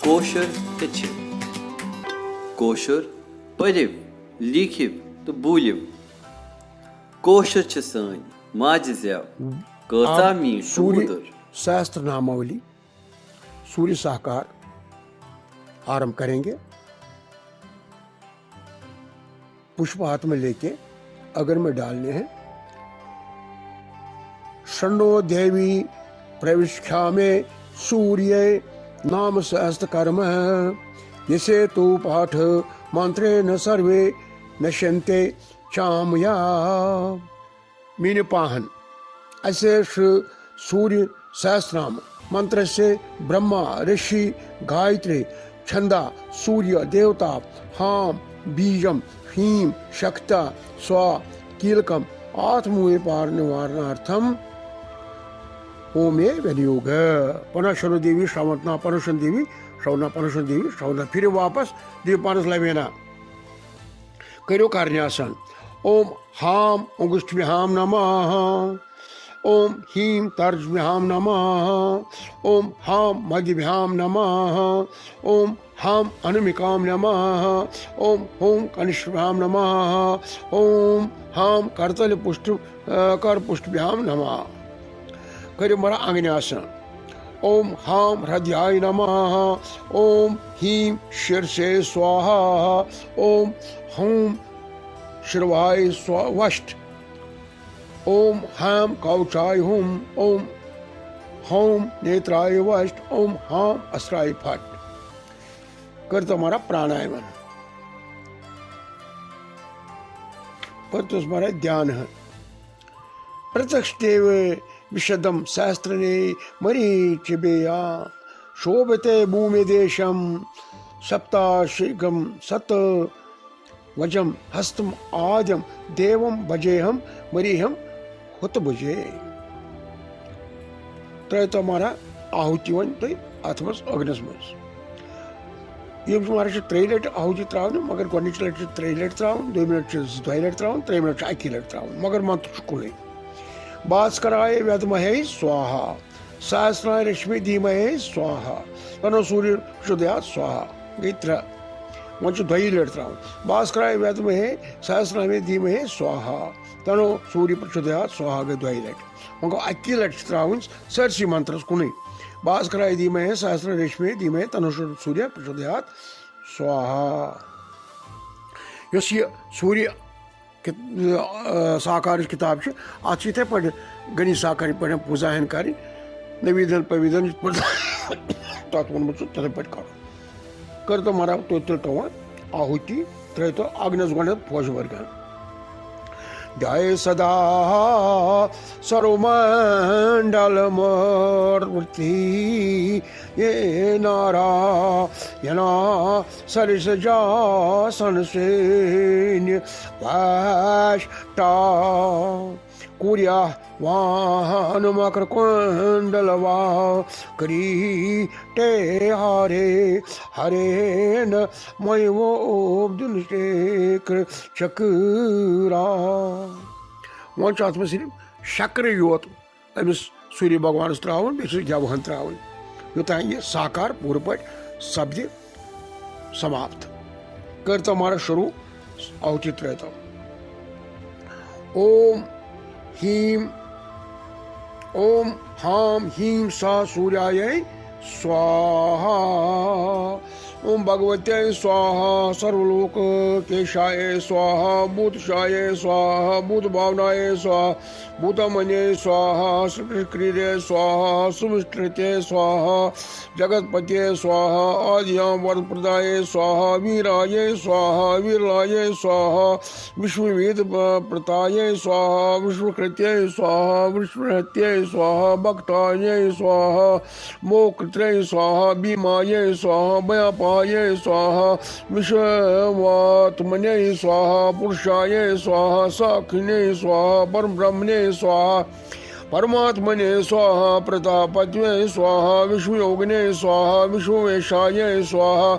Kosher हेचिव kosher परिव लिखिव तो बूलिव kosher छ सन माज ज़ेव कचा मीठ सूर्य सहस्त्र नामावली सूर्य सहकार आरंभ करेंगे। पुष्प हाथ में लेके अगर में डालने हैं। शरणो देवी प्रविष्ठा में सूर्य नाम सहस्त्र कर्म है। जिसे तो पाठ मंत्रे न सर्वे नश्यन्ते चामया मीन पाहन। ऐसे सूर्य सहस्रनाम मंत्र से ब्रह्मा ऋषि गायत्री छंदा सूर्य देवता हाम बीजम ह्रीं शक्ता स्वा कीलकम आत्मूय पार निवारणार्थम ओमे विनियोग। पुनः शरु देवी श्रावणना पनुषण देवी श्रावणा फिर वापस देव पानस लवेना करो कार्यासन। ओम हाम अंगुष्ठभ्याम नमः। ओम ह्रीं तर्जभ्याम नमः। ओम हाम मध्यभ्याम नमः। ओम हाम अनुमिकाम नमः। ओम होम कनिष्ठभ्याम नमः। ओम हाम करतल पुष्टभ्याम नमः। करो मरा अंगन्यासन। ओम हाम हृदयाय नमः। ओम ह्रीं शीर्षे स्वाहा। ओम हूं शिरवाय वष्ट। ओम हाम कौचाय हुम। ओम होम नेत्राय वष्ट। ओम हाम अस्त्राय फट। कर तुम्हारा प्राणायाम पर तो तुम्हारा ध्यान है। प्रत्यक्ष देव विशदम सहस्त्रने मरीचिबेया शोभते भूमि देशम सप्ताशिगम सत वजम हस्तम आद्यम देवम भजेहम मरीहम हुत भुजे। तो हमारा आहुति वन तो अथमस अग्नस मज ये हमारा 3 लट आहुति त्रावन मगर गोनिच लट 3 लट त्रावन 2 मिनट 2 लट त्रावन 3 मिनट 1 लट त्रावन मगर मंत्र कुले। भास्कराय विद्महे स्वाहा सहस्राय रश्मि धीमहि स्वाहा तनो सूर्य प्रचोदयात् स्वाहा गई 3 वन 2 लट त्रावन। भास्कराय विद्महे सहस्राय धीमहि स्वाहा तनो सूर्य प्रचोदयात् स्वाहा गई 2 लट मगर 1 लट त्रावन सरसी मंत्र कुने। भास्कराय धीमहि सहस्र रश्मि धीमहि तनो सूर्य प्रचोदयात् स्वाहा। यस ये सूर्य साकार किताब अत इथे पे गणि साकार पे पूजा हन कर नवीदन पवीदन तथ वो तथे पे कर तो मारा तो आहुति त्र तो अग्नस गो पोष वर्ग ध्याय सदा सर्वमंडल मूर्ति ये नारायणा सरिसजासन सैन्य वाष्टा कुर्या वाहन मकर कुंडलवा करीटे हरे हरेन मयोब्दुल शेखर चक्रा। वो में सिर्फ शक्र योत अमिस सूर्य भगवान त्रावन बे जवहन त्रावन योतान ये साकार पूरे पे सब्द समाप्त कर तो हमारा शुरू औचित रहता। ओम ह्रीं ओम हाम ह्रीं सा सूर्याय स्वाहा। ओम भगवते स्वाहा सर्वलोक केशाय स्वाहा भूतशाय स्वाहा भूत भावनाय स्वाहा भूतमने स्वाहा सुकृते स्वाहा सुविष्टृते स्वाहा जगतपते स्वाहा आद्यां वरप्रदाय स्वाहा वीराय स्वाहा वीरलाय स्वाहा विश्ववेद प्रताय स्वाहा विश्वकृत्य स्वाहा विश्वहत्य स्वाहा भक्ताय स्वाहा मोक्षत्रे स्वाहा भीमाय स्वाहा भयापाय स्वाहा विश्वात्मने स्वाहा पुरुषाय स्वाहा साक्षिणे स्वाहा परब्रह्मणे स्वाहा परमात्मने स्वाहा प्रतापत्वे स्वाहा विश्वयोगिने स्वाहा विश्ववेशाय स्वाहा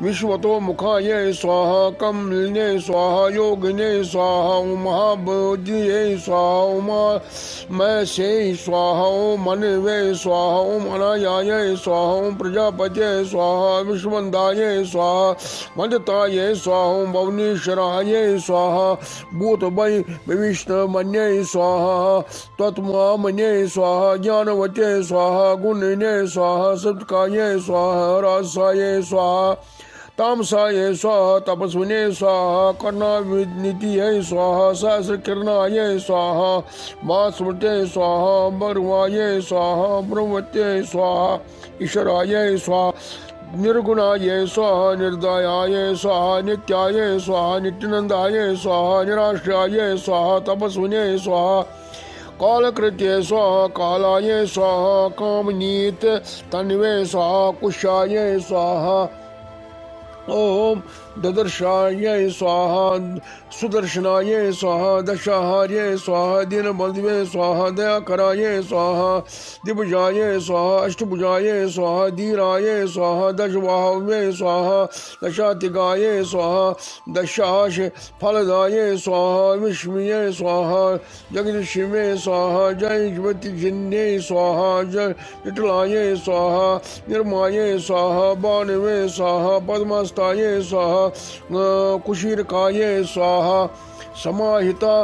विश्वतो मुखाय स्वाहा कमलिने स्वाहा योगिने स्वाहा महाबोधिये स्वाहा उमा मैं से स्वाहा ओम मनवे स्वाहा ओम अनायाय स्वाहा ओम प्रजापते स्वाहा विश्ववंदाय स्वाहा मंदताय स्वाहा ओम भवनीश्वराय स्वाहा भूतभय विष्णु मन्ये स्वाहा तत्मा मन्ये स्वाहा ज्ञानवते स्वाहा गुणिने स्वाहा सत्काये स्वाहा रासाये स्वाहा तामसाये स्वाहा तपस्विने स्वाहा कर्णाविनीतिये स्वाहा सहस्रकिरणाये स्वाहा मास्मृते स्वाहा बर्वाये स्वाहा ब्रह्मते स्वाहा ईश्वराय स्वाहा निर्गुणाय स्वाहा निर्दयाय स्वाहा नित्याय स्वाहा नित्यानंदाय स्वाहा निराश्रयाय स्वाहा तपस्विने स्वाहा कालकृत्य स्वाहा कालाय स्वाहा कामनीत तन्वे स्वाहा कुशाय स्वाहा ओम ददर्शाय स्वाहा सुदर्शनाय स्वाहा दशाहार्य स्वाहा दीनबंधवे स्वाहा दयाकराय स्वाहा दिभुजाय स्वाहा अष्टभुजाय स्वाहा धीराय स्वाहा दशबाहवे स्वाहा दशातिगाय स्वाहा दशाश फलदाय स्वाहा विष्मीय स्वाहा जगदशिवे स्वाहा जयवती जिन्ने स्वाहा जटलाय स्वाहा निर्माय स्वाहा बाणवे स्वाहा पद्मस्ताय स्वाहा कुशीरकाय स्वाहा समाहिता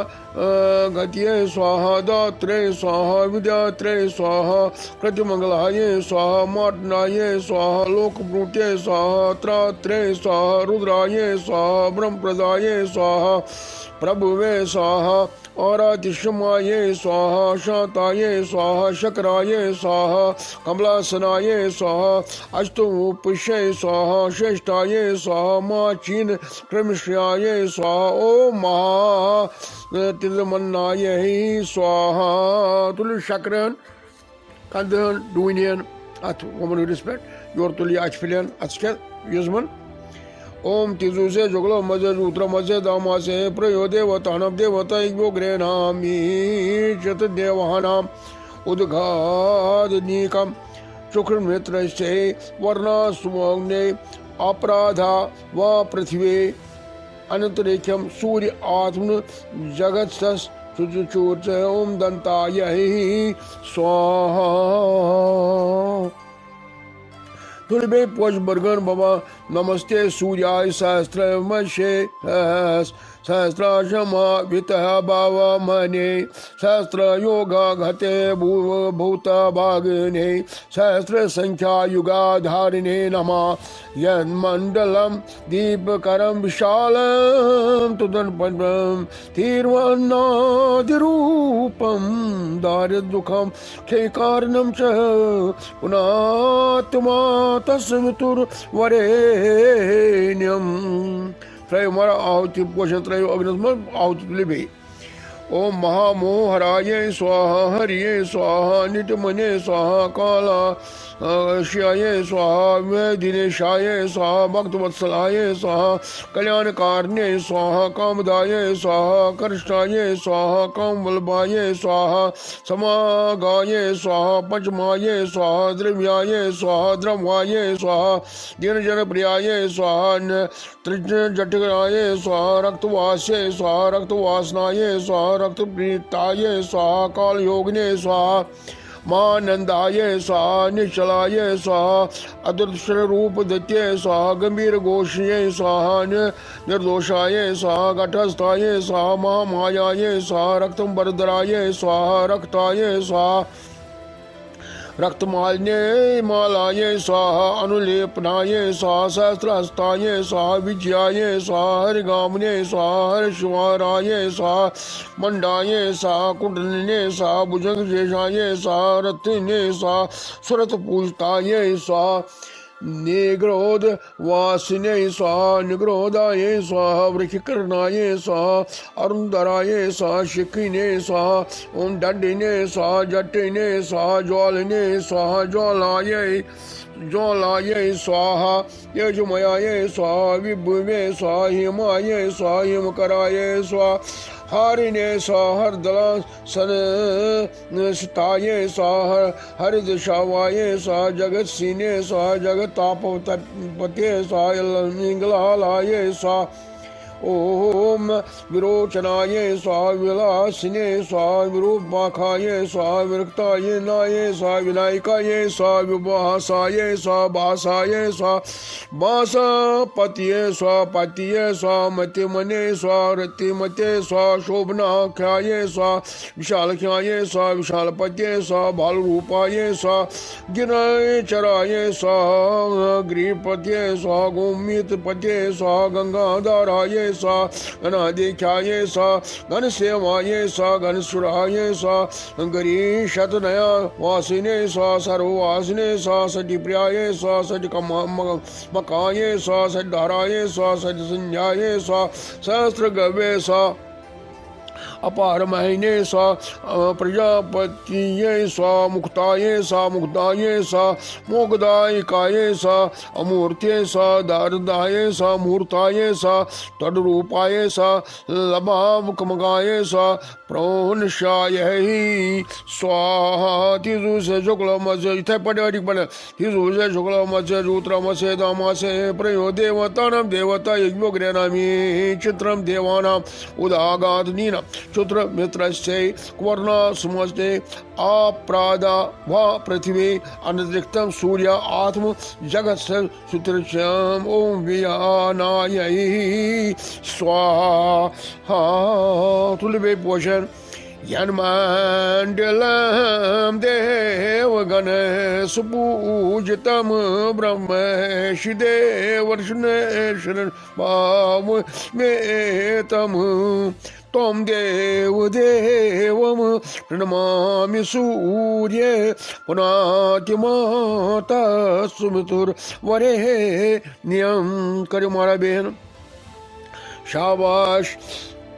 गतिये स्वाहा दात्रे स्वाहा विद्यात्रे स्वाहा कृतिमंगलाय स्वाहा माटनाय स्वाहा लोकप्रूटे स्वाहा त्रात्रे स्वाहा रुद्राय स्वाहा ब्रह्मप्रदाय स्वाहा प्रभुवे स्वाहा औरातिशमाये स्वाहा शांताये स्वाहा शक्राये स्वाहा कमलासनाये स्वाहा अष्टोपुष्ये स्वाहा श्रेष्ठाये स्वाहा माचीन क्रमश्रयाये स्वाहा ओम महा तिलमन्नाये स्वाहा तुल शक्रन कंदन डूनियन अथ वोमन रिस्पेक्ट योर तुली अचफिलियन अचके युजमन ओम तिजुसे जुगलो मजे उत्र मजे दामासे प्रयो देवतानम देवता योग्रे नामी चत देवानाम उद्घादनीकम शुक्र मित्र से वर्णा सुमग्ने अपराधा व पृथ्वी अनंतरिक्षम सूर्य आत्म जगत सस सुचूर्च ओम दंताय स्वाहा तुलबे पोष बर्गन बाबा नमस्ते सूर्याय सहस्रमशे सहस्राशमा वितः भाव मने सहस्र योगा घते भूत भागिने सहस्र संख्या युगाधारिणे नमः यन्मण्डलं दीपकरं विशालं तुदनपद्मं तीर्वन्नादिरूपं दारिद्र्यदुःखं क्षयकारणं च पुनात्मा तस्मितुर्वरेण्यम् त्रय मरा आहुति पोषण त्रय अग्निस्म आहुति लिभे ओम महामोहराय स्वाहा हरिये स्वाहा नित्यमने स्वाहा काला श्याय स्वाहा मेदिनेशाय स्वाहा भक्तवत्सलाय स्वाहा कल्याणकारण्ये स्वाहा कामदाय स्वाहा कृष्णाय स्वाहा कामवल्लभाय स्वाहा समागाय स्वाहा पंचमाय स्वाहा द्रव्याय स्वाहा द्रव्याय स्वाहा दीनजनप्रियाय स्वाहा त्रिजटकाय स्वाहा रक्तवास्ये स्वाहा रक्तवासनाय स्वाहा रक्तप्रीताय स्वाहा काल योगिने स्वाहा मानंदाय स्वाहा निश्चलाय स्वाहा अदृश्य रूप दत्ये स्वाहा गंभीर घोषये स्वाहा निर्दोषाय स्वाहा घटस्थाय स्वाहा महामायाय स्वाहा रक्तम बरदराय स्वाहा रक्ताय स्वाहा रक्तमालिन्ये मालाय स्वाहा अनुलेपनाय स्वाहा सहस्रहस्ताय स्वाहा विजयाय स्वाहा हरिगामने स्वाहा हर्षवाराय स्वाहा मंडाय स्वाहा कुंडलिने स्वाहा भुजंगशेषाय स्वाहा रत्ने स्वाहा सुरत पूजिताय स्वाहा निग्रोध वासिने स्वाहा निग्रोधाय स्वाहा वृक्षकर्णाय स्वाहा अरुणधराय स्वाहा शिखिने स्वाहा ओम दंडिने स्वाहा जटिने स्वाहा ज्वालिने स्वाहा ज्वालाय ज्वालायै स्वाहा यजुमयायै स्वाहा विभुवे स्वाहा हिमायै स्वाहा हिमकरायै स्वाहा हारिणे स्वाहा हरदला सनस्ताये स्वाहा हरिदशावाये स्वाहा जगत्सीने स्वाहा जगत्तापपते स्वाहा इंगलालाये स्वाहा ओम विरोचनाये स्वाहा विलासिने स्वाहा विरूपाखाये स्वाहा विरक्ताये नाये स्वाहा विनायकाये स्वाहा विभासाये स्वाहा भासाये स्वाहा भासापतिये स्वाहा पतिये स्वाहा मतिमने स्वाहा रतिमते स्वाहा शोभनाख्याये स्वाहा विशालख्याये स्वाहा विशालपते स्वाहा बालरूपाये स्वाहा गिरिचराये स्वाहा गिरिपते स्वाहा गोमितपते स्वाहा गंगाधराये स्वाहा घनाधिख्याये स्वाहा घनसेवाये स्वाहा घनसुराये स्वाहा गरीशतनया वासिने स्वाहा सर्ववासिने स्वाहा सटिप्रियाये स्वाहा सटिकमकाये स्वाहा सटिधाराये स्वाहा सटिसंज्ञाये स्वाहा सहस्रगवे स्वाहा अपार महीने स्वाहा प्रजापतिये स्वाहा मुक्ताये स्वाहा मुक्ताये स्वाहा मोगदायिकाये स्वाहा अमूर्त्ये स्वाहा दारदाये स्वाहा मूर्ताये स्वाहा तद्रूपाये स्वाहा लभावकमगाये स्वाहा प्रोनशायै स्वाहा तिजु से शुक्ल मत्स्य इथे पढ़े अधिक पढ़े तिजु से शुक्ल मत्स्य रुद्र मत्स्य दामासे प्रयो देवतानां देवता यज्ञोग्रेनामि चित्रम देवानां उदागादनीना चुत्र मित्रस्य क्वर्णा समस्ते अप्रादा वा पृथ्वी अनतिरिक्तम सूर्य आत्म जगत सुत्रश्याम ओम वियानायै स्वाहा तुलबे पोषण यन्मण्डलं देवगण सुपूजितं ब्रह्मषि देवर्षिणेश्वर भावमेतं त्वं देवदेवं प्रणमामि सूर्ये पुनातिमाता सुमितुर्वरेण्यं करो मारा बहन शाबाश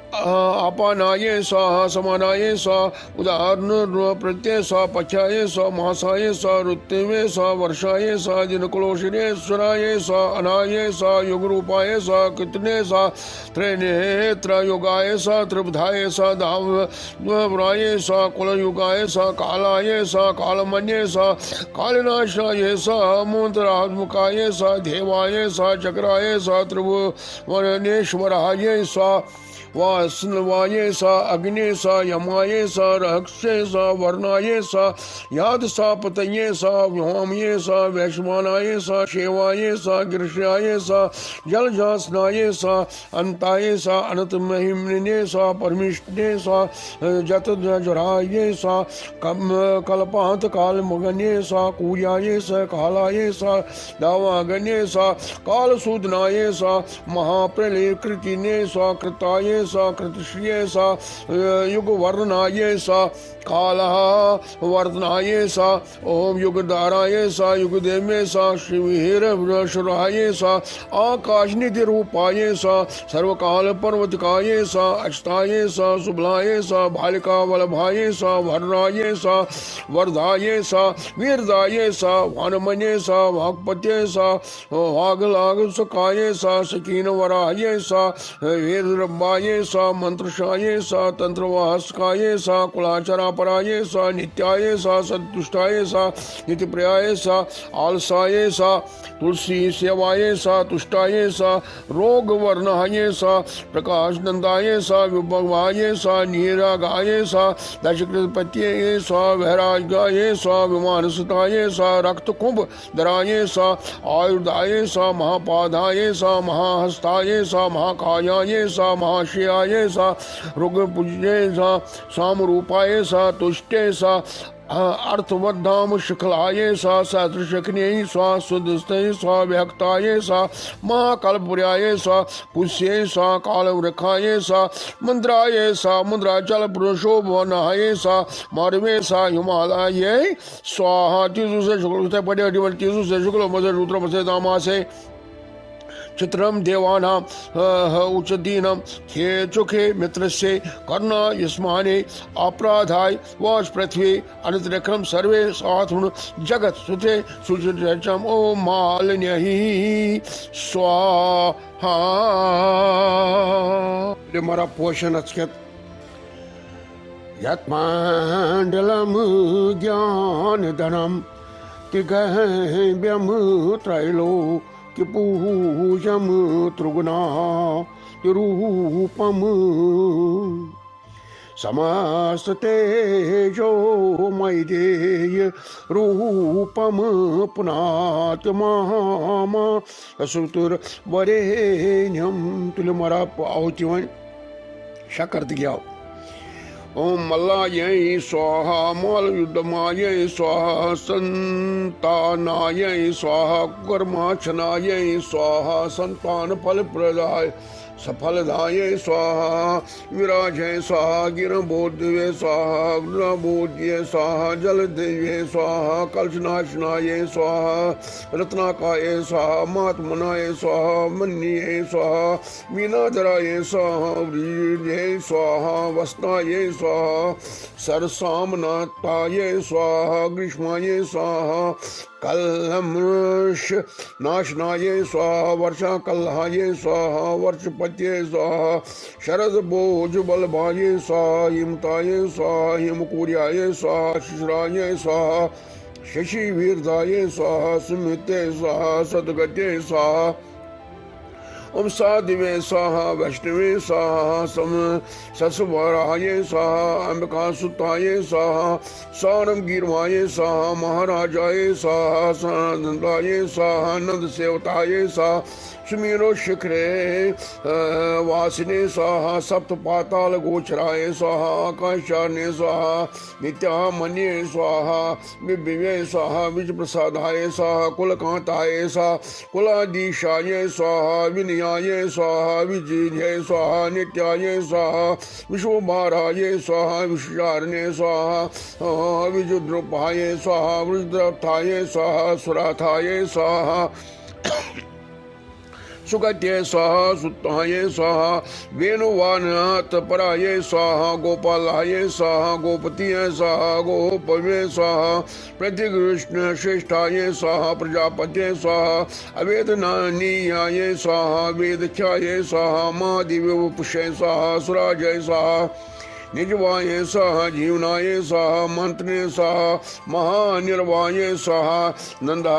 अपानाये स्वाहा समानाये स्वाहा उदाहरण प्रत्यय स्वाहा पक्षाये स्वाहा मासाये स्वाहा ऋतवे स्वाहा वर्षाये स्वाहा जिनकुलोशिनेश्वराये स्वाहा अनाये स्वाहा युगरूपाये स्वाहा कृतने स्वाहा त्रिनेत्र योगाये स्वाहा त्रिबुधाये स्वाहा धावराये स्वाहा कुलयुगाये स्वाहा कालाये स्वाहा कालमन्ये स्वाहा कालनाशाये स्वाहा मूर्धरात्मकाये स्वाहा देवाये स्वाहा चक्राये स्वाहा त्रिभुवनेश्वराये स्वाहा वासनवाये सा अग्ने सा यमाये सा रहस्ये सा वर्णाये सा याद सा पतये सा व्योमये सा वैश्वानाये सा शेवाये सा गिरश्याये सा जलजासनाये सा अंताये सा अनंत महिमने सा परमिष्णे सा जतजराये सा कल्पांत काल मगने सा कूयाये सा कालाये सा दावागने सा काल सूदनाये सा महाप्रलय कृतिने सा कृताये सा कृतश्रिये सा युग वर्णाये सा कालः वर्धनाये सा ओम युगधाराये सा युगदेमे सा शिवीरशुराये सा आकाश निधि रूपाये सा सर्वकाल पर्वतकाये सा अक्षताये सा सुबलाये सा बालिका वल्लभाये सा वर्णाये सा वर्धाये सा वीरदाये सा वानमने सा वाक्पत्ये सा वागलाग सुखाये सा सकीन वराये सा वीररब्बाये सा मंत्रशाये सा तंत्रवाहस्काये सा कुलाचरा पराये सा नित्याये सा सन्तुष्टाये सा नित्यप्रियाये सा आलसाये सा तुलसी सेवाये सा तुष्टाये सा रोग वर्णाये सा प्रकाश नंदाये सा विभवाये सा नीरागाये सा दशकृतपत्ये सा वैरागाये सा विमानसुताये सा रक्त कुंभ धराये सा आयुर्दाये सा महापादाये सा महाहस्ताये सा महाकायाये सा महाशयाये सा रुगपुजे सा सामरूपाये सा तुष्टे सा अर्थवद्धाम शिखलाये सा सहस्रशक्ने स्वा सुदस्ते स्वा व्याक्ताये सा महाकल्पपुर्याये सा पुष्ये सा कालवृखाये सा मंद्राये सा मुद्राचल पुरुषोभनाये सा मार्वे सा हिमालये स्वाहा तीसु से शुक्ल पड़े तीसु से शुक्ल मसे रुद्र मसे दामासे चित्रम देवानां उच्चदीनम खे चुखे मित्रस्य कर्णा यस्माने अपराधाय वास पृथ्वी अनतिरक्रम सर्वे साथुण जगत सुते सुचम ओम मालिन्यहि स्वाहा मरा पोषण अचकत यत्मांडलम ज्ञान धनम तिगह्यम त्रैलो पूजम त्रिगुणा रूपम समस्त तेजो मयदेय रूपम पुनात्मा सुतुर्वरेण्यम तुले मरा आहुति वन शकर दियाओ ओम मल्लायै स्वाहा मल युद्धमायै स्वाहा संतानायै स्वाहा कर्माचनायै स्वाहा संतान फलप्रदाय सफलदाये स्वाहा विराजय स्वाहा गिरबोधवे स्वाहा बोध्य स्वाहा जलदेवे स्वाहा कलशनाशनाये स्वाहा रत्नाकाये स्वाहा महात्मनाय स्वाहा मन्ये स्वाहा मीनाधराये स्वाहा वीर्ये स्वाहा वस्ताये स्वाहा सरसामनाताये स्वाहा ग्रीष्माये स्वाहा कलमृष नाशनाये स्वाहा वर्षा कल्हाये स्वाहा वर्षपत्ये स्वाहा शरद बोझ बलभाये स्वाहा हिमताये स्वाहा हिमकूर्याये स्वाहा शिशराये स्वाहा शशि वीरदाये स्वाहा सुमिते स्वाहा सदगते स्वाहा ओम साधिवे स्वाहा वैष्णवे स्वाहा सम ससवराये स्वाहा अंबिका सुताये स्वाहा सारम गिरवाये स्वाहा महाराजाये स्वाहा सनंदाये स्वाहा नंद सेवताये स्वाहा सुमीरो शिखरे वासिने स्वाहा सप्त पाताल गोचराय स्वाहा आकाशाने स्वाहा नित्यामन्ये स्वाहा विभवे स्वाहा विज प्रसादाय स्वाहा कुलकांताय स्वाहा कुलाधीशाय स्वाहा विनयाय स्वाहा विजय स्वाहा नित्याय स्वाहा विश्वभाराय स्वाहा विश्वारणे स्वाहा विजुद्रुपाय स्वाहा वृद्रथाय स्वाहा सुराथाय स्वाहा सुगत्ये स्वाहा सुताये स्वाहा वेणुवानाथ पराये स्वाहा गोपालाये स्वाहा गोपतिये स्वाहा गोपवे स्वाहा प्रतिकृष्ण श्रेष्ठाये स्वाहा प्रजापत्ये स्वाहा अवेदनानीयाये स्वाहा वेदख्याये स्वाहा महादिव्यपुषे स्वाहा सुराजय स्वाहा निजवाये स्वाहा जीवनाये स्वाहा मंत्रने स्वाहा महानिर्वाये स्वाहा नंदा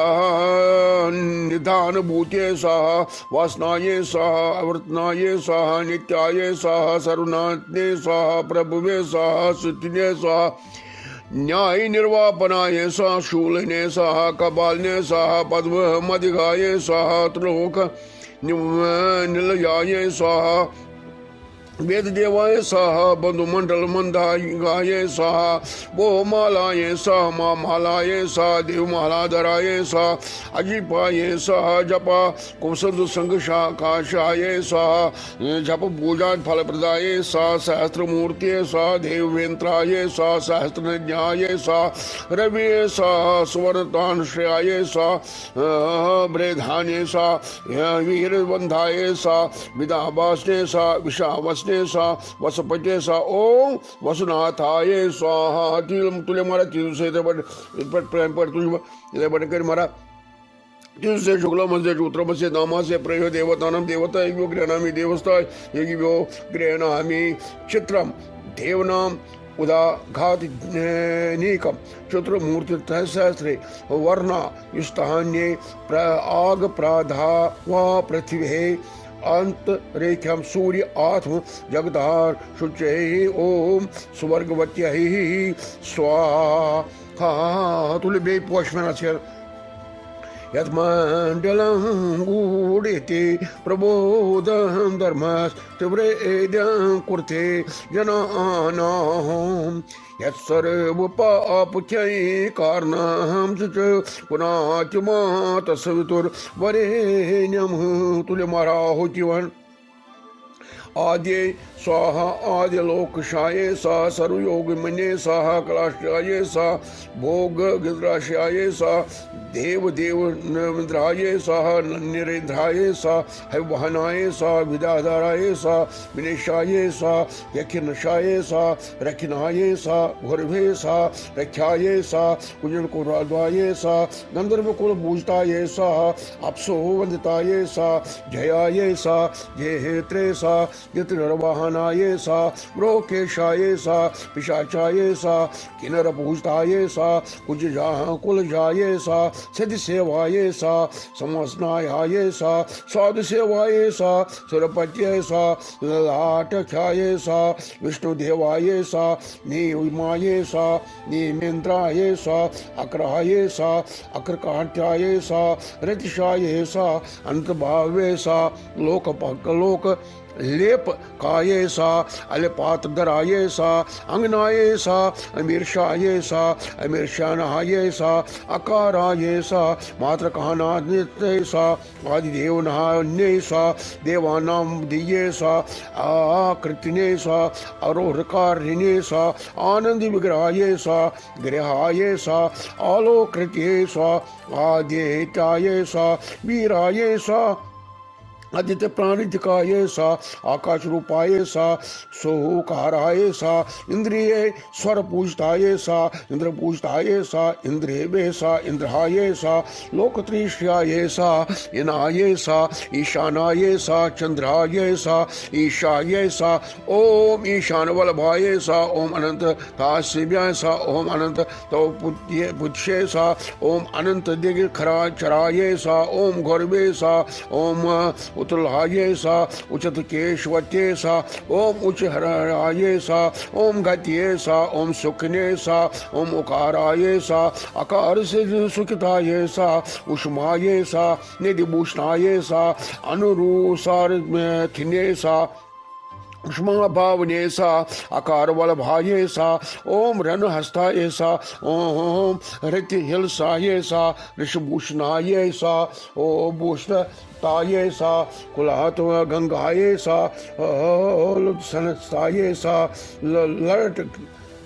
निधान भूते स्वाहा वासनाये स्वाहा अवर्तनाये स्वाहा नित्याये स्वाहा सर्वनाथने स्वाहा प्रभुवे स्वाहा सुतिने स्वाहा न्याय निर्वापनाय स्वाहा शूलने स्वाहा कपालने स्वाहा पद्म मदिगाये स्वाहा त्रिलोक निलयाये स्वाहा वेद देवाय स्वाहा बंधुमंडल मंदाय स्वाहा बहुमालाय स्वाहा माँ मालाय स्वाहा देवमालाधराय स्वाहा अजिपाय स्वाहा जपा कुसद संघ शाकाशाय स्वाहा जप पूजा फलप्रदाय स्वाहा सहस्त्रमूर्ति स्वाहा देववेंत्राय स्वाहा सहस्त्रज्ञाय स्वाहा रवि स्वाहा सुवर्णतानश्रयाय स्वाहा ब्रेधान्य स्वाहा वीरबंधाय स्वाहा विदावासने स्वाहा विषावसने स्वाहा वसपते स्वाहा ओम वसुनाथाय स्वाहा तुले मारा तीन से प्रेम पर तुझे बन कर मारा तीन से शुक्ल मध्य उत्तम से नामा से प्रयो देवतानम देवता एक गृहणामी देवस्था एक गृहणामी चित्रम देवनाम उदाघातनीकम चतुर्मूर्ति सहस्रे वर्णा युष्टान्ये आग प्राधा वा पृथ्वी अंत रेख्यम सूर्य आत्म जगदार शुचे ओम स्वर्गवत्य स्वाहा तुले बे पोष में यत्मंडलं गूढेति प्रबोधं धर्मस्त्वरेदं कुर्ते जनानां यत्सर्वपापख्यै कारणं च पुनात्मा तस्वितुर्वरेण्यं तुल्यमाराहुतिवन् आद्ये स्वाहा आद्य लोकशाये सा सर्वयोग मने स्वाहा कलाशाये सा भोग गिद्राशाये सा देव देव निद्राये स्वाहा निरेंद्राये सा हवहनाये सा विदाधाराये सा विनेशाये सा यखिनशाये सा रखिनाये सा घुर्भे सा रख्याये सा कुजन को राध्वाये सा गंधर्व कुल पूजताये सा अप्सो वंदिताये सा जयाये सा जयहेत्रे सा यत्रवाहनाये सा ब्रोकेशाये सा पिशाचाये सा किन्नर पूजताये सा कुज कुल जाये सा सिद्धि सेवाये सा समस्नायाये सा साधु सेवाये सा सुरपत्ये सा ललाटख्याये सा विष्णुदेवाये सा नीमाये सा नीमेन्द्राये सा अक्राये सा अक्रकांत्याये सा रतिशाये सा अंतभावे सा लोक लेप काये सा अलिपात दराये सा अंगनाये सा अमीरशाये सा अमीरशानाये सा अकाराये सा मातृकानान्ये सा आदिदेव नहान्ये सा देवानां दिये सा आकृतिने सा अरोहकारिणे सा आनंद विग्रहाये सा गृहाये सा आलोकृत्ये सा आद्येताये सा वीराये सा आदित्य प्राणिधिकाये सा आकाश रूपाये सा सोहकाराये सा इंद्रिये स्वर पूजताये सा इंद्र पूजताये सा इंद्रिये सा इंद्रहाये सा लोकत्रिश्याये सा इनाये सा ईशानाये सा चंद्राये सा ईशाये सा ओम ईशान वल्लभाये सा ओम अनंत तासिव्याय सा ओम अनंत तो पुच्छे सा ओम अनंत दिग खरा चराये सा ओम गौरवे सा ओम उत्तुलाये सा उचित केशवत्ये सा ओम उच्च हराये सा ओम गत्ये सा ओम सुखने सा ओम उकाराये सा अकार से सुखताये सा उष्माये सा निधिभूषणाये सा अनुरूसार थिने सा उष्मा भावने सा आकार वल्लभाये सा ओम रण हस्ताये सा ओम ऋति हिलसाये सा ऋषभूषणाये सा ओम भूषण ताये सा कुलात गंगाये सा सनस्ताये सा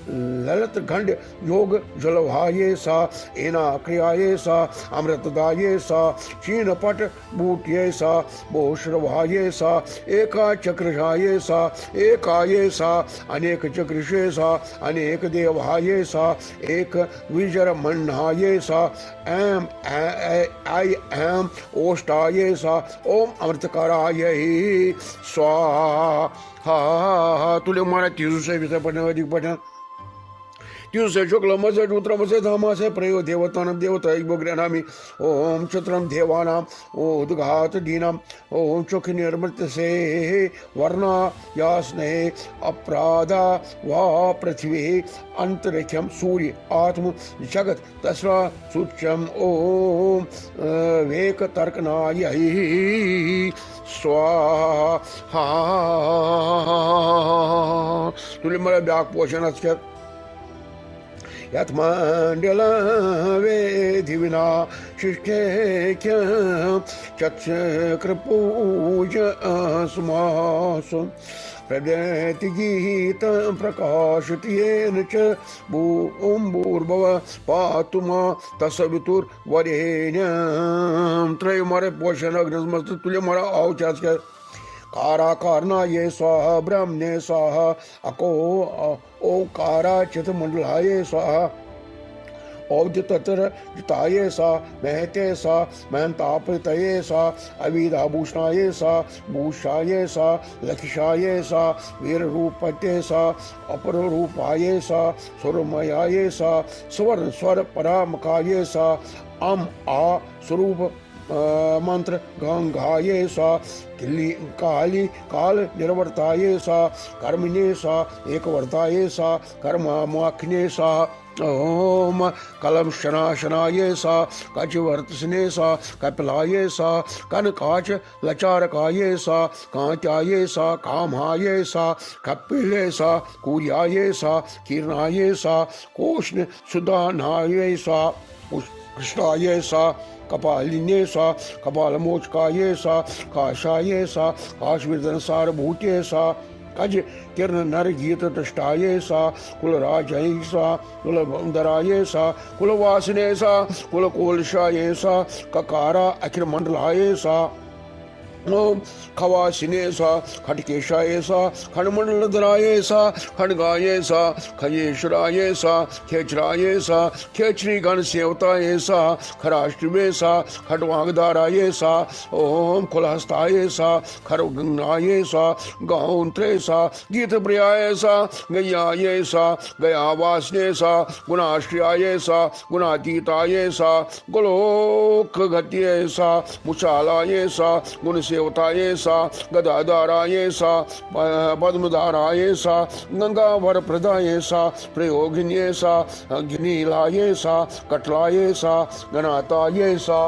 ललित खंड योग जलवाये सा एना क्रियाये सा अमृतदाये सा चीन पट बूट्ये सा बोश्रवाये सा एका चक्रशाये सा एकाये सा अनेक चक्रशे सा अनेक देवाये सा एक विजर मन्नाये सा एम आई एम ओष्टाये सा ओम अमृतकाराये स्वाहा तुले मारा तीसु से विषय पढ़ने अधिक पढ़ना त्युसे शुक्लम से रुद्रम से धामा से प्रयो देवतानम देवता गृहणामि ओम चत्रम देवानाम उद्घात दीनम ओम चुख निर्मृत से वर्णा यास्ने अपराधा वा पृथ्वी अंतरिक्षम सूर्य आत्म जगत तस्वा सूच्यम ओम वेक तर्कनाय स्वाहा तुले मला ब्याक पोषण यत्मंडला वेधिविना शिष्टेख्य चक्षकृपूज अस्मासु प्रदेति गीत प्रकाशतेन च भूर्भुव पातु मां तत्सवितुर्वरेण्यं त्रय मारे पोषण अग्निमस्त तुल्य मारा आवचास के कारा कारना ये स्वाहा ब्रह्मणे स्वाहा अको ओकारा चित मंडलाये स्वाहा औद्य तत्र जिताये सा महते सा महंतापतये सा अविदाभूषणाये सा भूषाये सा लक्षाये सा वीर रूपते सा अपर रूपाये सा सुरमयाये सा स्वर्ण स्वर परामकाये सा अम आ स्वरूप मंत्र गंगाये सा काली काल निर्वर्ताये सा कर्मणे सा एक वर्ताये सा कर्माख्ने सा ओम कलम शनाशनाये सा कच वर्तसने सा कपिलाये सा कन काच लचारकाये सा कांत्याये सा कामाये सा कपिले सा कूर्याये सा कीर्णाये सा कोष्ण सुदानाये सा कृष्णाये सा कपालिने सा कपालमोचकाये सा काशाये सा काश्मीरधनसारभूते सा कज किरण नर गीत तष्टाये सा कुलराजय सा कुलधराये सा कुलवासिने सा कुलकोलशाये सा ककारा अखिल मंडलाये सा ओम खवासिने सा खटकेशाये सा खंडमंडलधराये सा खंडगाये सा खयेश्वराये सा खेचराये सा खेचरी गण सेवताये सा खराष्ट्रवे सा खटवांगदाराये सा ओम कुलहस्ताये सा खरगंगाये सा गौंत्रे सा गीत प्रियाये सा गयाये सा गयावासने सा गुणाश्रियाये सा गुणातीताये सा गोलोक गत्ये सा मुचालाये सा गुण सेवताये सा गदाधाराये सा पद्मधाराये सा गंगावर प्रदाये सा प्रयोगिन्ये सा गिनीलाये सा कटलाये सा गणाताये सा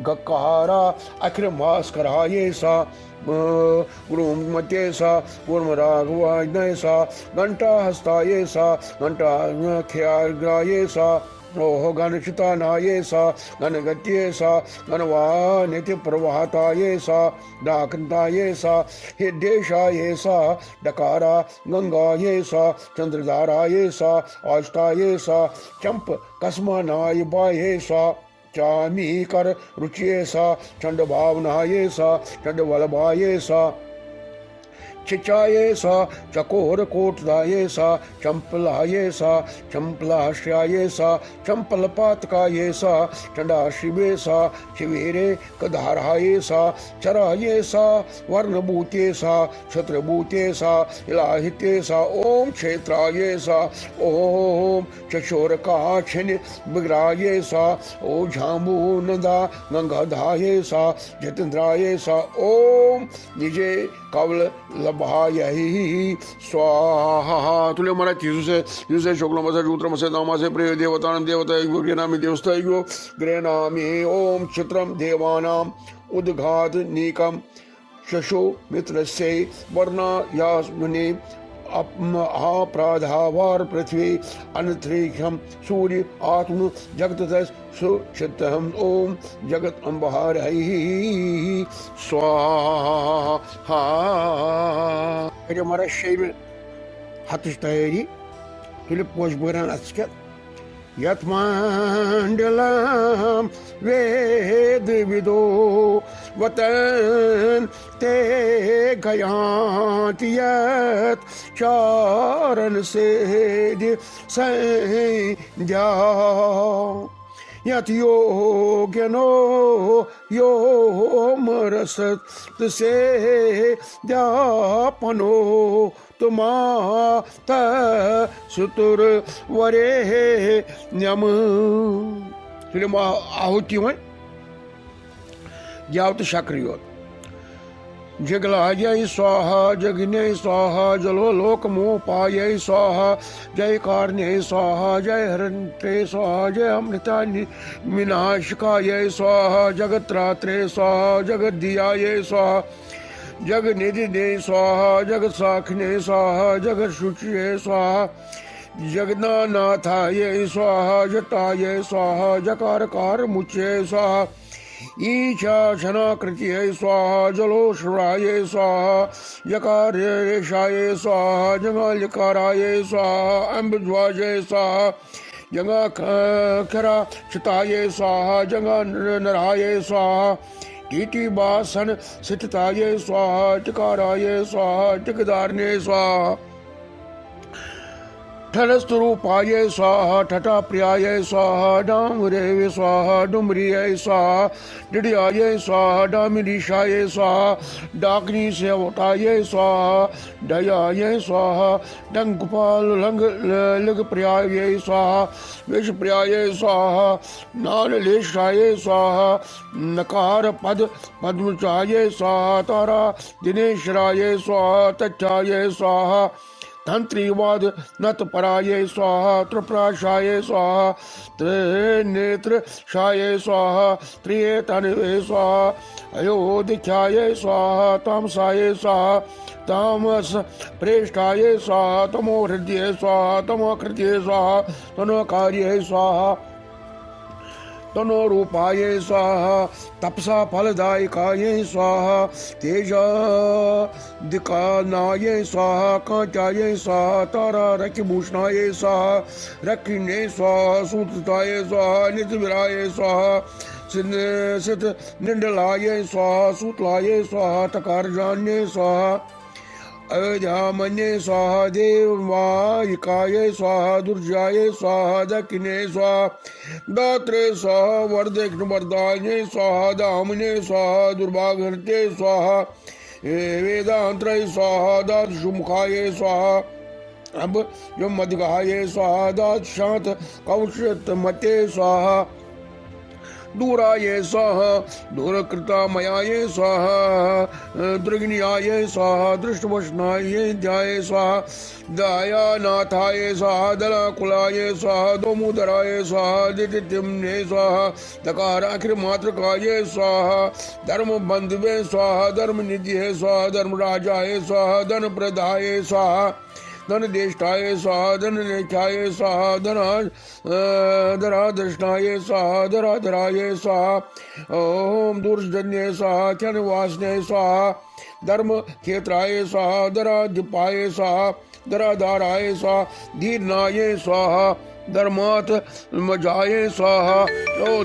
गकारा अखिल भास्कराये सा गुरुमते सा गुरुमराघवाय सा घंटा हस्ताये सा घंटा ख्याग्राये सा ओह गणचितानाये सा गणगत्ये सा गणवा नित्य प्रवाहताये सा डाकंताये सा हिदेशाये सा डकारा गंगाये सा चंद्रधाराये सा आष्टाये सा चंप कसमानाय बाये सा चामी कर रुचिये सा चंड भावनाये सा चंड वल्लभाये सा चिचाये सा चकोर कोटदाये सा चंपलाये सा चंपलाश्रयाये सा चंपल पातकाये सा चंडा शिवे सा शिवेरे कधाराये सा चराये सा वर्णभूते सा छत्रभूते सा इलाहिते सा ओम क्षेत्राये सा ओम चशोरकाक्षिन बिग्राये सा ओ झांबू नदा गंगाधाये सा जतेंद्राये सा ओम निजे कवल लभायहि स्वाहा तुले मराठी युसे शुक्लमसे शूत्रमसे नामासे प्रिय देवतानं देवतायो गृहनामि देवस्तायो गृहनामि ओम चित्रम देवानां उद्घाटनीकं शशो मित्रस्य वर्णा यास्मने प्राधावार पृथ्वी अनंतरिक्षम सूर्य आत्म जगत सुचित्तम ओम जगत अंबहारहि स्वाहा हमारा शैव हतश तैयारी तुले पोष बगरान अचकत यत मंडलम वेद विदो वतन ते गयांत यत चारण से संध्या यत योग्यनो यो मरसत से द्यापनो तुमात सुतुर वरे न्यम तुम आहुति वन जावत शक्रियोत जगलाजय स्वाहा जगने स्वाहा जलो लोक मोपाय स्वाहा जय कारण्य स्वाहा जय हरन्ते स्वाहा जय अमृता विनाशकाय स्वाहा जगत्रात्रे स्वाहा जगद्दियाय स्वाहा जग निधि दे स्वाहा जगत साखने स्वाहा जगत शुचिये स्वाहा जगन्नाथाय स्वाहा जटाय स्वाहा जकारकार मुच्ये स्वाहा ईशा शनाकृत्यै स्वाहा जलोश्वराय स्वाहा यकारेशाय स्वाहा जंगालिकाराय स्वाहा अम्बुध्वजाय स्वाहा जंगाखरा चिताय स्वाहा जंगा नराय स्वाहा टीटी बासन सिद्धताय स्वाहा टिकाराय स्वाहा टिकदारने स्वाहा ठरस्तरूपाय स्वाहा ठटा प्रियाय स्वाहा डामरे स्वाहा डुमरिय स्वाहा डिडियाय स्वाहा डामिरीशाय स्वाहा डाकनी सेवटाय स्वाहा डयाय स्वाहा डंगपाल लंग लग प्रियाय स्वाहा विष प्रियाय स्वाहा नानलेशाय स्वाहा नकार पद पद्मचाय स्वाहा तारा दिनेश्वराय स्वाहा तच्चाय स्वाहा तंत्रीवाद नतपराये स्वाहा त्रिप्राशाये स्वाहा त्रिनेत्रशाये स्वाहा त्रियेतनवे स्वाहा अयोधिख्याये स्वाहा तामसाये स्वाहा तामस प्रेष्ठाये स्वाहा तमो हृदये स्वाहा तमोकृत्ये स्वाहा तनोकार्ये स्वाहा तनो रूपाये स्वाहा तपसा फलदायकाये स्वाहा तेजा दिकानाये स्वाहा कांचाये स्वाहा तारा रक्षभूषणाये स्वाहा रक्षिणे स्वाहा सूत्रताये स्वाहा निजविराये स्वाहा सित निंडलाये स्वाहा सूतलाये स्वाहा तकारजान्ये स्वाहा अयोध्यामन्ये स्वाहा देवमायिकाये स्वाहा दुर्जाये स्वाहा दक्षिणे स्वाहा दात्रे स्वाहा वरदक्षिणवरदाये स्वाहा दामने स्वाहा दुर्भागहर्ते स्वाहा वेदांतरे स्वाहा दातुमुखाये स्वाहा अब जो मदगाये स्वाहा दात शांत कौशत मते स्वाहा दूराये स्वाहा दूरकृतामयाये स्वाहा दृग्नियाये स्वाहा दृष्टवशनाये ध्याये स्वाहा दयानाथाये स्वाहा दलाकुलाये स्वाहा दोमुदराये स्वाहा दितिम्ने स्वाहा दकाराखिर मात्रकाये स्वाहा धर्म बंधवे स्वाहा धर्म निधि स्वाहा धर्मराजाये स्वाहा धन प्रदाये स्वाहा धन देष्टाये स्वाहा धन लेख्याये स्वाहा धराधृष्णाये स्वाहा धराधराये स्वाहा ओम दूरजन्ये स्वाहा क्षणवासने स्वाहा धर्म क्षेत्राये स्वाहा धराधिपाये स्वाहा धराधाराये स्वाहा धीर्नाये स्वाहा धर्मात् मजाये स्वाहा ओ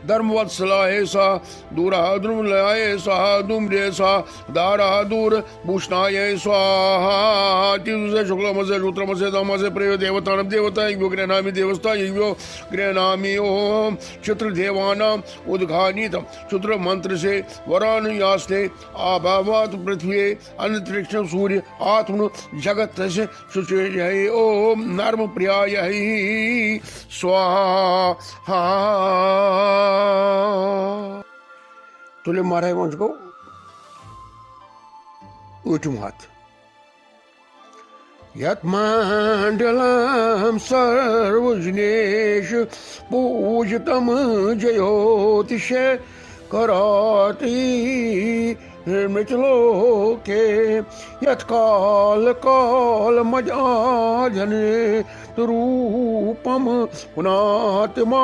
धर्मवत्सलाये सा दूरा द्रुमलयाये स्वाहा धूम्रे सा दारा दूर भूषणाये स्वाहा तिरुसे शुक्लमसे रुद्रमसे दमसे प्रिय देवतानां देवता यो गृह्णामि देवस्ता यो गृह्णामि ओम क्षत्रदेवानां उद्घानितं क्षुद्र मंत्र से वरान यास्ते आभावात पृथ्वी अंतरिक्षं सूर्य आत्मनु जगत से शुचये ओम नर्म प्रियायै स्वाहा तुले माराय वंश को ऊटम हाथ यत मंडलम सर्वजनेश पूजितम जयोतिष कराति मिचलोके यत काल काल मजाजने रूपम पुनात्मा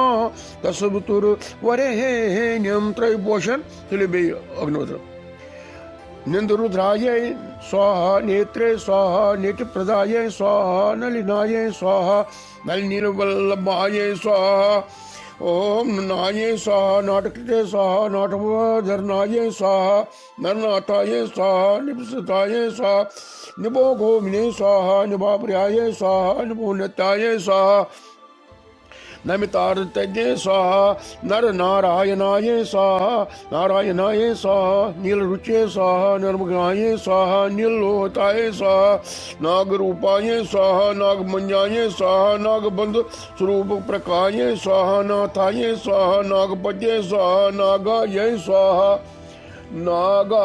तस्वतुर वरेण्यम त्रैभूषण चलिए बे अग्निहोत्र निंदरुद्राय स्वाहा नेत्रे स्वाहा नेत्रप्रदाय स्वाहा नलिनाय स्वाहा नलिनीलवल्लभाय स्वाहा ओम नाये स्वाहा नाटकृते स्वाहा नाटवधरनाय स्वाहा नरनाथाय स्वाहा निपसताय स्वाहा निभो गोमिने स्वाहा निभाप्रियाय स्वाहा निभोन्नताय स्वाहा नमितार्तज्ञे स्वाहा नर नारायणाय स्वाहा नारायणाय स्वाहा नीलरुचे स्वाहा नर्मग्नाय स्वाहा नीलोताय स्वाहा नागरूपाय स्वाहा नागमंजाय स्वाहा नागबंध स्वरूप प्रकाय स्वाहा नाथाय स्वाहा नागपद्ये स्वाहा नागाय स्वाहा नागा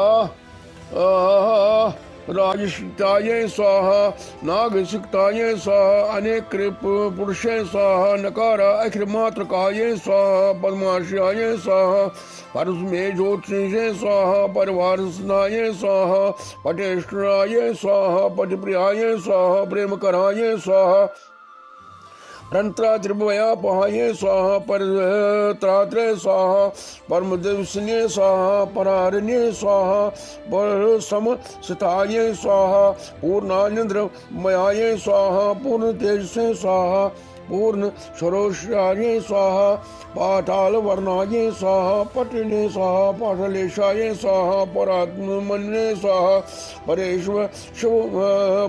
राजसिक्ताय स्वाहा नागसिक्ताय स्वाहा अनेक पुरुषे स्वाहा नकार अखिल मात्रकाय स्वाहा पद्माश्रयाय स्वाहा परस्मे ज्योतिषे स्वाहा परिवारसनाय स्वाहा पटेष्णाय स्वाहा पटिप्रियाय स्वाहा प्रेमकराय स्वाहा रंत्रा त्रिभया पहाये स्वाहा परत्रात्रे स्वाहा परमदिवसने स्वाहा परारण्ये स्वाहा पर समसिताये स्वाहा पूर्णानंद्र मयाये स्वाहा पूर्ण तेजसे स्वाहा पूर्ण स्वरोषाये स्वाहा पाताल वर्णाये स्वाहा पटिने स्वाहा पाटलेशाये स्वाहा परात्मने स्वाहा परेश्वर शिव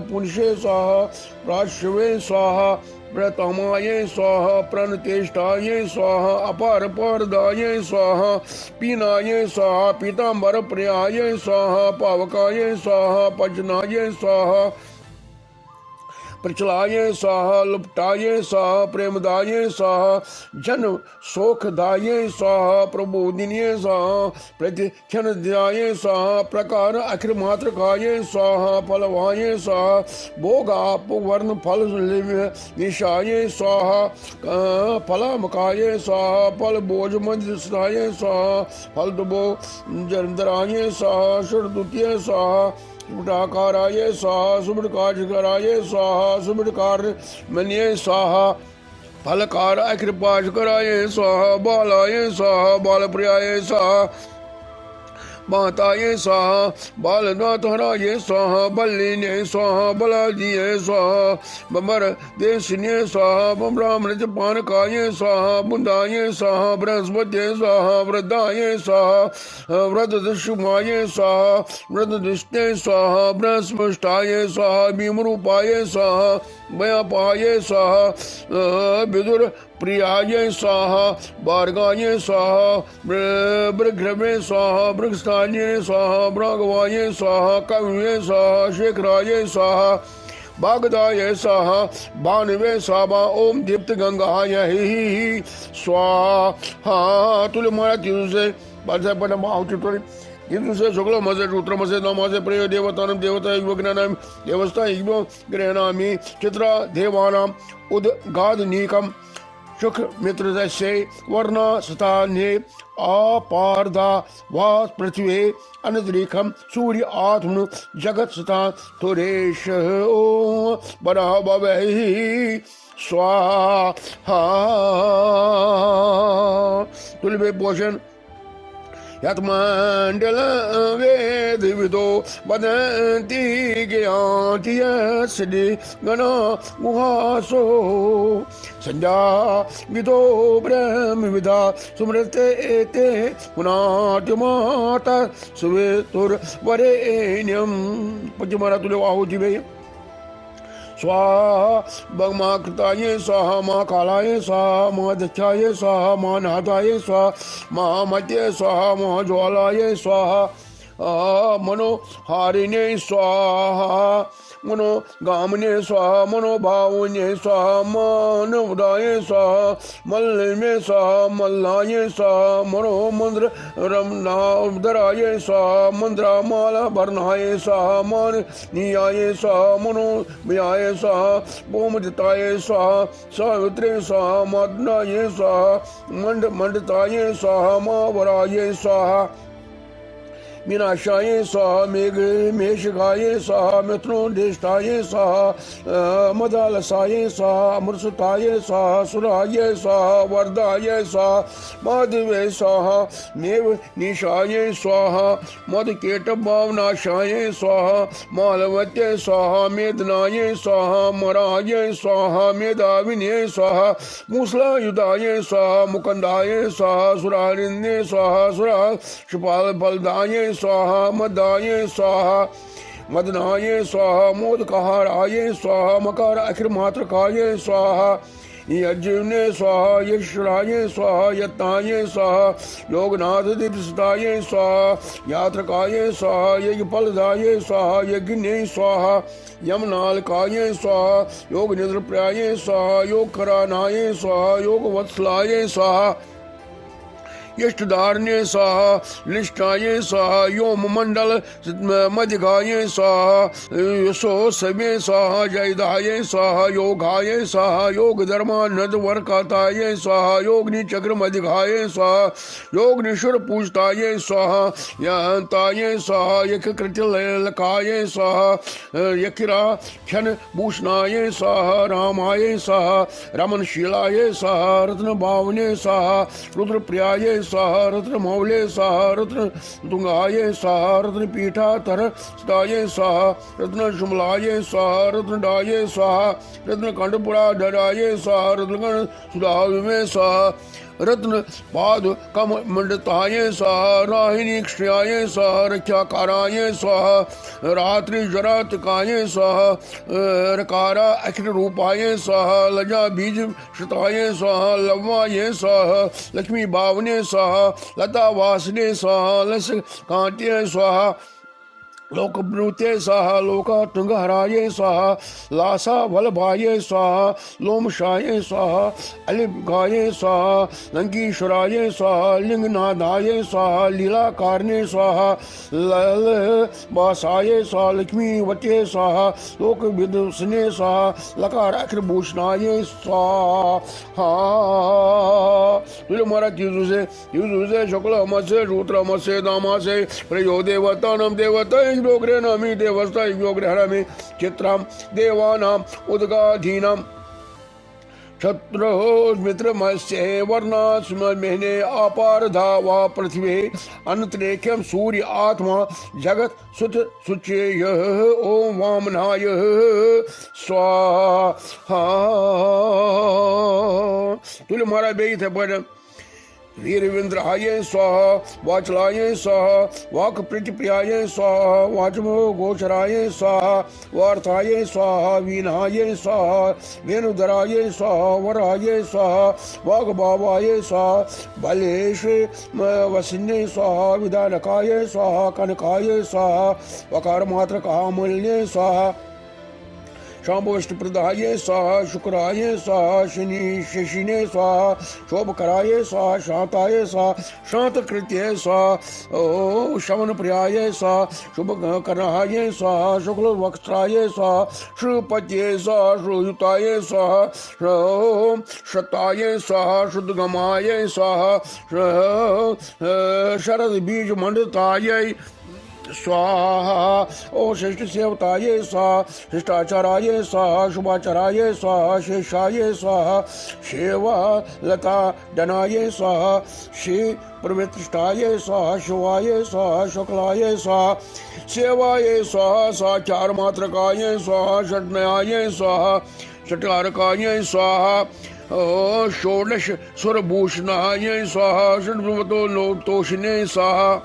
पुरुषे स्वाहा प्राश्वे स्वाहा प्रतमाये स्वाहा प्रणतेष्टाये स्वाहा अपार परदाये स्वाहा पीनाये स्वाहा पीतांबर प्रियाये स्वाहा पावकाये स्वाहा पचनाये स्वाहा प्रचलाये स्वाहा लुप्टाये स्वाहा प्रेमदाये स्वाहा जन सोखदाये स्वाहा प्रबोधिनिये स्वाहा प्रतिक्षणदाये स्वाहा प्रकार अखिर मात्र काये स्वाहा फलवाये स्वाहा भोगाप वर्ण फल निशाये स्वाहा फलामकाये स्वाहा फल बोझ मंदिराये स्वाहा फल दुबो जरदराये स्वाहा शुद्धिये स्वाहा सुबटाकाराये स्वाहा सुबटकाशकराये स्वाहा सुबटकार मन्ये स्वाहा फलकार अकृपाश कराये स्वाहा बालाये स्वाहा बालप्रियाये स्वाहा माताये स्वाहा बालनाथहराये स्वाहा बल्लिने स्वाहा बलादिये स्वाहा बमर देशिने स्वाहा ब्राह्मण पानकाये स्वाहा बुंदाये स्वाहा बृहस्पत्ये स्वाहा वृद्धाये स्वाहा व्रतदुष्माये स्वाहा व्रतदुष्टे स्वाहा बृहस्पष्टाये स्वाहा भीमरूपाये स्वाहा भयापाये स्वाहा विदुर प्रियाये स्वाहा बार्गाये स्वाहा बृघ्रवे स्वाहा बृगस्थान्ये स्वाहा ब्रागवाये स्वाहा कविये स्वाहा शेखराये स्वाहा बागदाये स्वाहा भानुवे स्वाहा ओम दीप्त गंगाय ही स्वाहा तुले मारा तिरुसे बादशाह पडम आवती हिंदुसे शुक्ल मसे रुद्र मसे नमसे प्रिय देवतानम देवता युवज्ञानम देवस्ता युगो ग्रहणामि चित्रा देवानाम उद्गादनीकम सुख मित्र से वर्ण स्थाने अपारदा वास पृथ्वी अनदरीखम सूर्य आत्म जगत स्थान तुरेश ओम बना भवहि स्वाहा तुलबे पोषण यत्मंडल वेद विदो वदन्ति ज्ञातियस्ति गणा गुहासो संज्ञा विदो ब्रह्म विदा सुमृते एते पुनाट्यमाता सुवेतुर्वरेण्यम पञ्चमारा तुल्य आहुति वे स्वाहा भगमा कृताये स्वाहा माँ कालाये स्वाहा माँ दक्षाये स्वाहा माँ नादाये स्वाहा माँ मत्ये स्वाहा माँ ज्वालाये स्वाहा मनोहारिणे स्वाहा मनो गामने स्वाहा मनोभावने स्वाहा मानवदाये स्वाहा मल्लिमे स्वाहा मल्लाये स्वाहा मनो मंद्र रमनाधराये स्वाहा मंद्रामाला भरनाये स्वाहा मान नियाये स्वाहा मनो व्याये स्वाहा भौमदिताये स्वाहा सावित्रे स्वाहा मदनाये स्वाहा मंड मंडताये स्वाहा मावराये स्वाहा मीनाशाये स्वाहा मेघ मेषगाये स्वाहा मिथुनोदेष्टाये स्वाहा मदालसाये स्वाहा अमृतसुताये स्वाहा सुराये स्वाहा वरदाये स्वाहा माधवे स्वाहा मेव निशाये स्वाहा मधुकेटभावनाशाये स्वाहा मालवत्ये स्वाहा मेदनाये स्वाहा मराये स्वाहा मेधाविने स्वाहा मूसलायुधाये स्वाहा मुकंदाये स्वाहा सुरारिन्ये स्वाहा सुरा शुपाल बलदाये स्वाहा मदाये स्वाहा मदनाये स्वाहा मोदकहाराये स्वाहा मकार अखिर मात्रकाये स्वाहा यज्ञने स्वाहा यशराये स्वाहा यत्नाये स्वाहा योगनाथ दिवसदाये स्वाहा यात्रकाये स्वाहा यज्ञफलदाये स्वाहा यज्ञने स्वाहा यमनालकाये स्वाहा योग निद्रप्राये स्वाहा योग करानाये स्वाहा योग वत्सलाये स्वाहा यष्टधारण्ये स्वाहा निष्ठाये स्वाहा योम मंडल मधिकाये स्वाहा यशो समे स्वाहा जयदाये स्वाहा योगाये स्वाहा योग धर्मानद वर्काताये स्वाहा योगनि चक्र मधिकाये स्वाहा योग निशुर पूजताये स्वाहा यंताये स्वाहा यक कृतिलकाये स्वाहा यकिरा क्षण भूषणाये स्वाहा रामाये स्वाहा रमनशीलाये स्वाहा रत्न भावने स्वाहा रुद्र प्रियाये स्वाहा रत्न मौले स्वाहा रत्न दुंगाये स्वाहा रत्न पीठातर स्ताये स्वाहा रत्न शुमलाये स्वाहा रत्न डाये स्वाहा रत्न कंडपुरा डराये स्वाहा रत्न सुधाविमे स्वाहा रत्न पाद कम मंडताये स्वाहा राहिनी क्षयाये स्वाहा रक्षाकाराये स्वाहा रात्रि जरातकाये स्वाहा रकारा अखिल रूपाये स्वाहा लजा बीज शताये स्वाहा लववाये स्वाहा लक्ष्मी भावने स्वाहा लता वासने स्वाहा लस कांट्ये स्वाहा लोकभृते स्वाहा लोकतुंगहराये स्वाहा लासा वल्लभाये स्वाहा लोमशाये स्वाहा अलिगाये स्वाहा लंकीश्वराये स्वाहा लिंगनादाये स्वाहा लीलाकारणे स्वाहा ललबासाये स्वाहा लक्ष्मीवते स्वाहा लोकविदुषणे स्वाहा लकार अखिलभूषणाये स्वाहा तुझे महाराज युजुसे शुक्लमसे रुद्रमसे दामासे प्रयो देवतानम देवता योग्रे नामी देवस्ता योग्रे हरामि चित्राम देवानाम उदगाधीनाम छत्रो मित्रमस्य वर्णास्मने अपार धावा पृथ्वी अनंतरेख्यम सूर्य आत्मा जगत सुत सुचेय ओम वामनाय स्वाहा तुले महाराज बेगी थे पढ़ वीरविंद्राय स्वाहा वाचलाय स्वाहा वाक प्रीतिप्रियाय स्वाहा वाचमो गोचराय स्वाहा वार्थाय स्वाहा वीणाय स्वाहा वेणुधराय स्वाहा वराय स्वाहा वाग्भावाय स्वाहा बलेश वसिन्ये स्वाहा विधानकाय स्वाहा कनकाय स्वाहा वकार मात्र कामल्ये स्वाहा शाम्भोष्टप्रदाय स्वाहा शुक्राय स्वाहा शशिने स्वाहा शोभकराय स्वाहा शांताय स्वाहा शांतकृत्य स्वाहा ओ शवनप्रियाय स्वाहा शुभकराय स्वाहा शुक्लवक्त्राय स्वाहा श्रुपत्ये स्वाहा श्रुयुताय स्वाहा शताय स्वाहा शुद्धगमाय स्वाहा शरदबीजमण्डिताय स्वाहा ओ श्रेष्ठ सेवताये स्वाहा शिष्टाचाराय स्वाहा शुभाचाराय स्वाहा शेषाय स्वाहा शेवा लता डनाय स्वाहा श्री प्रविष्टाय स्वाहा शिवाय स्वाहा शुक्लाय स्वाहा सेवाय स्वाहा साचार मात्रकाय स्वाहा षट्नयाय स्वाहा षट्कारकाय स्वाहा ओ षोडश सुरभूषणाय स्वाहा षड्भुवतो लोकतोषिणे स्वाहा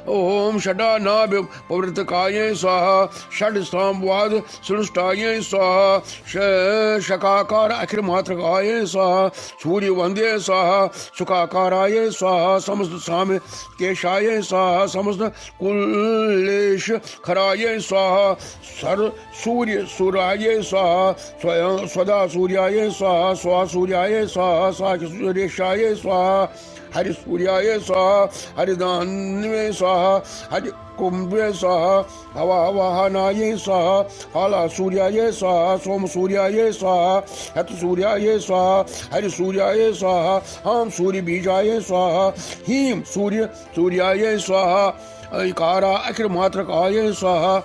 ओम षडानाभ पवृतकाय स्वाहा षड सांवाद सुष्टाय स्वाहा शकाकार अखिल मात्रकाय स्वाहा सूर्य वंदे स्वाहा सुखाकाराय स्वाहा समस्त साम केशाय स्वाहा समस्त कुलेश खराय स्वाहा सर सूर्य सूर्याय स्वाहा स्वयं स्वदा सूर्याय स्वाहा स्वा सूर्याय स्वाहा स्वा सूर्येशाय स्वाहा हरि सूर्याय स्वाहा हरिदान्वे स्वाहा हरि कुंभे स्वाहा हवा वाहनाय स्वाहा हाला सूर्याय स्वाहा सोम सूर्याय स्वाहा हत सूर्याय स्वाहा हरि सूर्याय स्वाहा हम सूर्य बीजाय स्वाहा हीम सूर्य सूर्याय स्वाहा इकारा अखिल मात्रकाय स्वाहा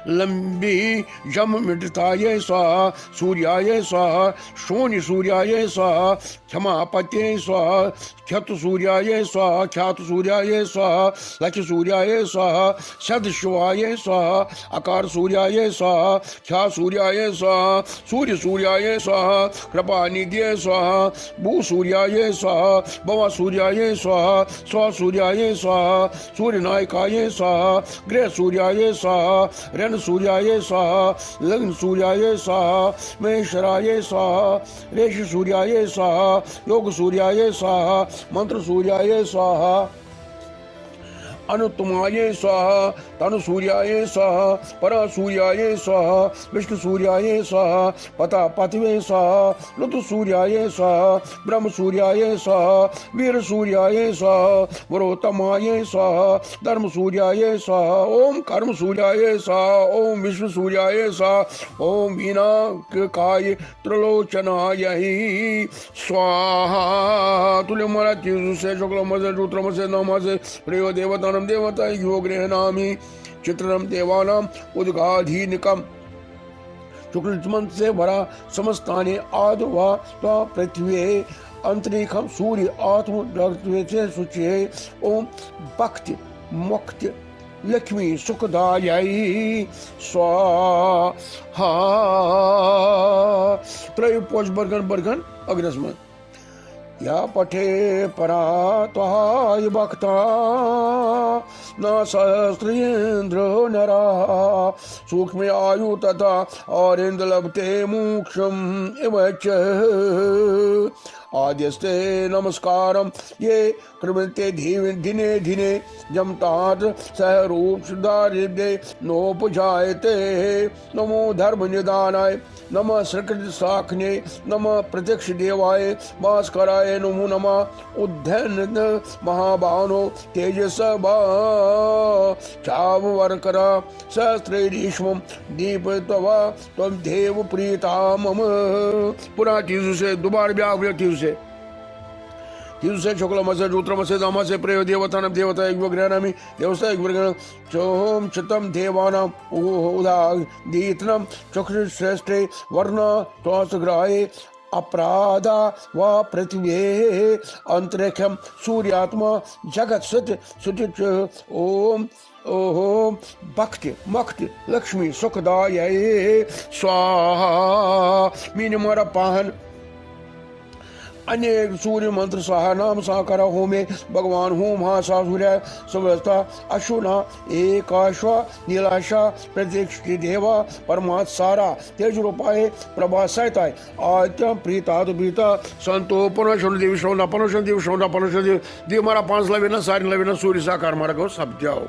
लंबी जम मिटताय स्वाहा सूर्याय स्वाहा शून्य सूर्याय स्वाहा क्षमापत्ये स्वाहा ख्यत सूर्याय स्वाहा ख्यात सूर्याय स्वाहा लक्ष्य सूर्याय स्वाहा सद शिवाय स्वाहा आकार सूर्याय स्वाहा ख्या सूर्याय स्वाहा सूर्य सूर्याय स्वाहा कृपा निधि स्वाहा भू सूर्याय स्वाहा भवा सूर्याय स्वाहा स्व सूर्याय स्वाहा सूर्य नायकाय स्वाहा गृह सूर्याय स्वाहा रण सूर्याय स्वाहा लग्न सूर्याय स्वाहा महेश्वराय स्वाहा रेश सूर्याय स्वाहा योग सूर्याय स्वाहा मंत्र सूर्याय स्वाहा अनुत्तमाय स्वाहा तनु सूर्याय स्वाहा पर सूर्याय स्वाहा विष्णु सूर्याय स्वाहा पता पतिवे स्वाहा ऋतु सूर्याय स्वाहा ब्रह्म सूर्याय स्वाहा वीर सूर्याय स्वाहा वरोत्तमाय स्वाहा धर्म सूर्याय स्वाहा ओम कर्म सूर्याय स्वाहा ओम विष्णु सूर्याय स्वाहा ओम वीणा काय त्रिलोचनाय स्वाहा तुल्य महाराज से शुक्लमसे रुद्रमसे नमसे प्रियो देवता देवता योग्रे नामी चित्रम देवानाम उद्गाधीनिकम शुक्लमन से भरा समस्ताने आदवा पृथ्वी अंतरिक्षम सूर्य आत्म से शुचे ओम भक्ति मुक्ति लक्ष्मी सुखदायी स्वाहा त्रय पोष बर्गन बर्गन अग्रस्मन या पठे परा त्वाय भक्ता न सहस्रेन्द्र नरा सूक्ष्म आयु तथा और इंद्र लभते मोक्षम इव च आद्यस्ते नमस्कारम ये कृमते दिने दिने जमतात सह रूप सुधारिदे नोपजायते नमो धर्म निदानाय नमः सकृत साखने नमः प्रत्यक्ष देवाय भास्कराय नमो नमः उद्धन महाबानो तेजस चावरकरा सहस्रेश्वम दीप तवा तम देव प्रीता मम। पुनः तीसु से दोबारा भी आगे तीसु से शुक्ल मसे रुद्र मसे दामा से प्रयो देवता देवता एक ग्रहणामी देवता एक ग्रहण चोम चितम देवानाम उदा दीतनम चक्र श्रेष्ठे वर्ण त्वासग्राहे अपराधा व पृथ्वी अंतरिक्षम सूर्यात्मा जगत सत्य सुच ओम ओम भक्ति मक्ति लक्ष्मी सुखदाय स्वाहा। मीन मारा पाहन अनेक सूर्य मंत्र स्वाहा नाम साकार होमे भगवान होम हा सा सूर्य सुवस्था अशुना एकाश्वा नीलाशा प्रत्यक्ष की देवा परमात् सारा तेज रूपाए प्रभा सहिताय आत्म प्रीता तो प्रीता संतो पनोशन देव श्रवण पनोशन देव श्रवण पनोशन देव मारा 5 लवे ना सारी लवे ना सूर्य साकार मारा को सब जाओ।